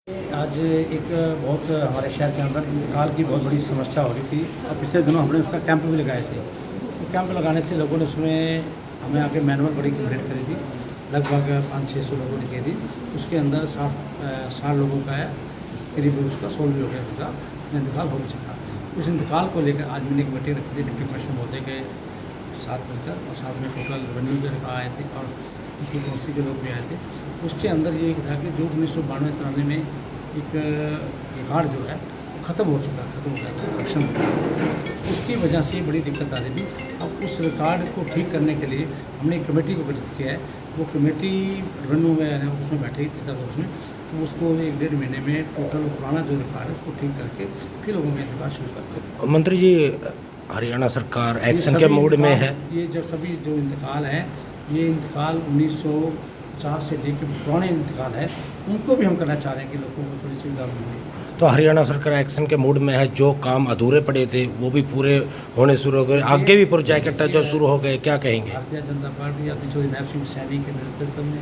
आज एक बहुत हमारे शहर के अंदर इंतकाल की बहुत बड़ी समस्या हो रही थी और पिछले दिनों हमने उसका कैंप भी लगाए थे। तो कैंप लगाने से लोगों ने उसमें हमें आके मैनुअल बड़ी कंप्लीट करी थी, लगभग 500-600 लोगों ने की थी। उसके अंदर 60 लोगों का है, करीब उसका सोल्व भी हो गया, उसका इंतकाल हो भी चुका। उस इंतकाल को लेकर आज मैंने एक मीटिंग रखी थी डिप्टी कमिश्नर महोदय के साथ मिलकर, और साथ में टोटल रेवेन्यू के आए थे और इसी काउंसिल के लोग भी आए थे। उसके अंदर ये था कि जो 1992-93 में एक रिकॉर्ड जो है वो ख़त्म हो चुका है, ख़त्म हो गया था, करेक्शन हो गया। उसकी वजह से बड़ी दिक्कत आ रही थी। अब उस रिकॉर्ड को ठीक करने के लिए हमने एक कमेटी को गठित किया है। वो कमेटी रेवेन्यू में उसमें बैठी थी तब उसमें, तो उसको 1-1.5 महीने में टोटल पुराना जो रिकॉर्ड है उसको ठीक करके फिर लोगों में इंतकाल शुरू करते हैं। मंत्री जी, हरियाणा सरकार एक्शन के मूड में है। ये जो सभी जो इंतकाल हैं, ये इंतकाल 1950 से लेकर पुराने इंतकाल है, उनको भी हम करना चाह रहे हैं कि लोगों को थोड़ी सुविधा मिले। तो हरियाणा सरकार एक्शन के मूड में है, जो काम अधूरे पड़े थे वो भी पूरे होने शुरू हो गए, आगे भी प्रोजेक्ट जो शुरू हो गए, क्या कहेंगे? भारतीय जनता पार्टी अपनी चौधरी नैब सिंह सैनी के नेतृत्व में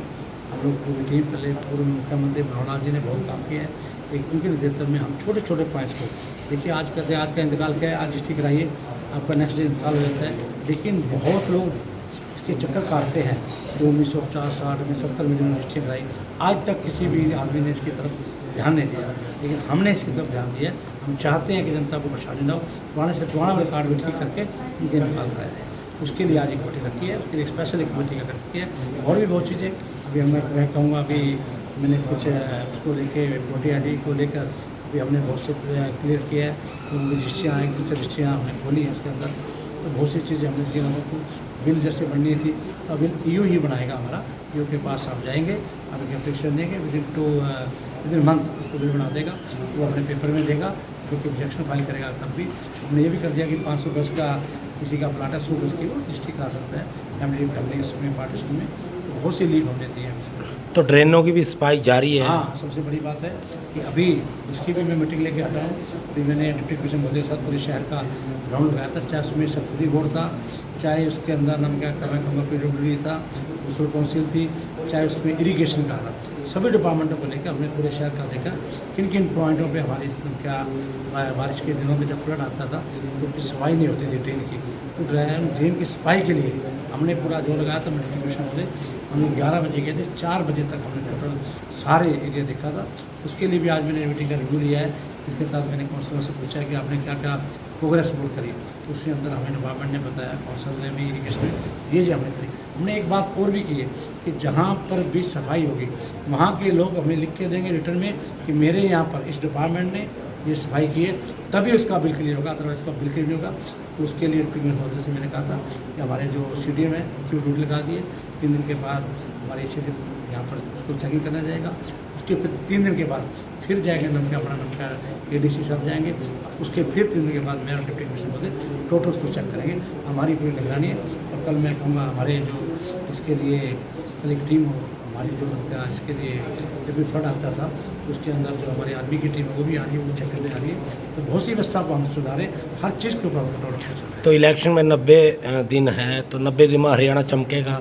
हम लोग पूरी टीम, पहले पूर्व मुख्यमंत्री मनोहर जी ने बहुत काम किया है। एक उनके नेतृत्व में हम छोटे छोटे पॉइंट्स को देखिए, आज कहते हैं आज का इंतकाल क्या है, आज रजिस्ट्री कराइए, आपका नेक्स्ट डे इंतकाल हो जाता है। लेकिन बहुत लोग इसके चक्कर काटते हैं जो 1950, 60 में 70 में जिन्होंने रजिस्ट्री कराई, आज तक किसी भी आदमी ने इसकी तरफ ध्यान नहीं दिया। लेकिन हमने इसकी तरफ ध्यान दिया। हम चाहते हैं कि जनता को परेशानी ना हो, पुराने से पुराना रिकॉर्ड भी ठीक करके इनके इंतकाल कराया जाए। उसके लिए आज एक कमेटी रखी है, उसके लिए स्पेशल एक कमेटी का गठन किया है। और भी बहुत चीज़ें अभी मैं कहूँगा, अभी मैंने कुछ उसको लेके मोटियाली को लेकर अभी हमने बहुत से क्लियर किया है। तो रजिस्ट्रियाँ हैं, कुछ रजिस्ट्रियाँ हमने खोली हैं उसके अंदर, तो बहुत सी चीज़ें हमने दी लोगों को। बिल जैसे बननी थी तो बिल ईओ ही बनाएगा हमारा, ईओ के पास आप जाएंगे, आप एक एप्लीकेशन देंगे, विदिन मंथ उसको बिल बना देगा, वो अपने पेपर में देगा, फिर कोई ऑब्जेक्शन फाइल करेगा तब भी। हमने ये भी कर दिया कि 500 गज का किसी का प्लाट है, 100 गज की वो रजिस्ट्री करा सकता है फैमिली इसमें पार्टीशन में। तो बहुत सी लीव हम देती है उसमें। तो ड्रेनों की भी सफाई जारी है। हाँ, सबसे बड़ी बात है कि अभी उसकी भी मैं मीटिंग लेके हटा हूँ। अभी मैंने डिप्टी कमिश्नर महोदय के साथ पूरे शहर का राउंड लगाया था, चाहे उसमें सरस्वती बोर्ड था, चाहे उसके अंदर नाम क्या मैं कहूँगा PWD था, उसूल काउंसिल थी, चाहे उसमें इरीगेशन का था। सभी डिपार्टमेंटों को लेकर हमने पूरे शहर का देखा किन किन पॉइंटों पे हमारी क्या बारिश के दिनों में जब फ्लड आता था तो सफाई नहीं होती थी ड्रेन की। तो ड्रेन की सफाई के लिए हमने पूरा जो लगाया था। डिप्टी कमिश्नर महोदय, हम लोग 11 बजे गए थे, 4 बजे तक हमने टोटल सारे एरिया देखा था। उसके लिए भी आज मैंने मीटिंग का रिव्यू लिया है। इसके तहत मैंने काउंसलर से पूछा कि आपने क्या क्या प्रोग्रेस रिपोर्ट करी, तो उसके अंदर हमें डिपार्टमेंट ने बताया, काउंसलर ने भी, इरीगेशन ने, ये जो हमने करी। हमने एक बात और भी की है कि जहाँ पर भी सफाई होगी वहाँ के लोग हमें लिख के देंगे रिटर्न में कि मेरे यहाँ पर इस डिपार्टमेंट ने ये सफाई की है, तभी उसका बिल क्लियर होगा, अदरवाइज उसका बिल क्लियर नहीं होगा। तो उसके लिए डिप्टी महोदय से मैंने कहा था कि हमारे जो CDM है क्यू ड्यूटी लगा दिए। 3 दिन के बाद हमारे CDM यहाँ पर उसको चेकिंग करना जाएगा। उसके फिर 3 दिन के बाद फिर जाएंगे नम का ADC सब जाएंगे। उसके फिर 3 दिन के बाद मैं और डिप्टी कमिश्नर महोदय टोटल उसको चेक करेंगे। हमारी पूरी निगरानी है। और कल मैं कहूँगा हमारे जो इसके लिए कल एक टीम हो हमारी, जो इसके लिए जब भी फ्लड आता था उसके अंदर जो हमारी आर्मी की टीम है वो भी आ रही है, वो चेक करने आ रही है। तो बहुत सी व्यवस्था को हम सुधारें, हर चीज़ के ऊपर कंट्रोल रखना चाहिए। तो इलेक्शन में 90 दिन है, तो 90 दिन में हरियाणा चमकेगा।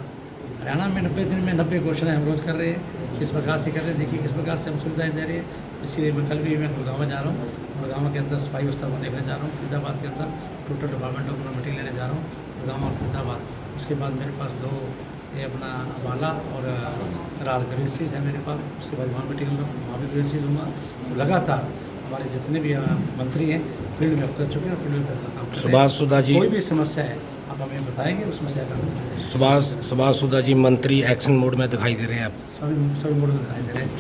हरियाणा में 90 दिन में 90 घोषणाएं हम रोज़ कर रहे हैं। किस प्रकार से कर रहे हैं, देखिए किस प्रकार से हम सुविधाएं दे रहे हैं। इसीलिए मैं कल भी मैं गुड़गांव जा रहा हूँ, गुड़गांव के अंदर सफाई व्यवस्था को देखने जा रहा हूँ। फरीदाबाद के अंदर टोटल डिपार्टमेंटों को मैं मीटिंग लेने जा रहा हूँ, गुड़गांव और फरीदाबाद। उसके बाद मेरे पास 2 ये अपना वाला और रात ग्रेसीज है मेरे पास। उसके बाद वहाँ मीटिंग लूँगा, वहाँ भी ग्रेसी लूँगा। तो लगातार हमारे जितने भी मंत्री हैं फील्ड में उतर चुके हैं, फील्ड में काम कर रहे हैं। सुभाष सुधा जी, कोई भी समस्या है आप हमें बताएंगे, उस समस्या का सुभाष सुधा जी मंत्री एक्शन मोड में दिखाई दे रहे हैं आप। सभी मोड में दिखाई दे रहे हैं।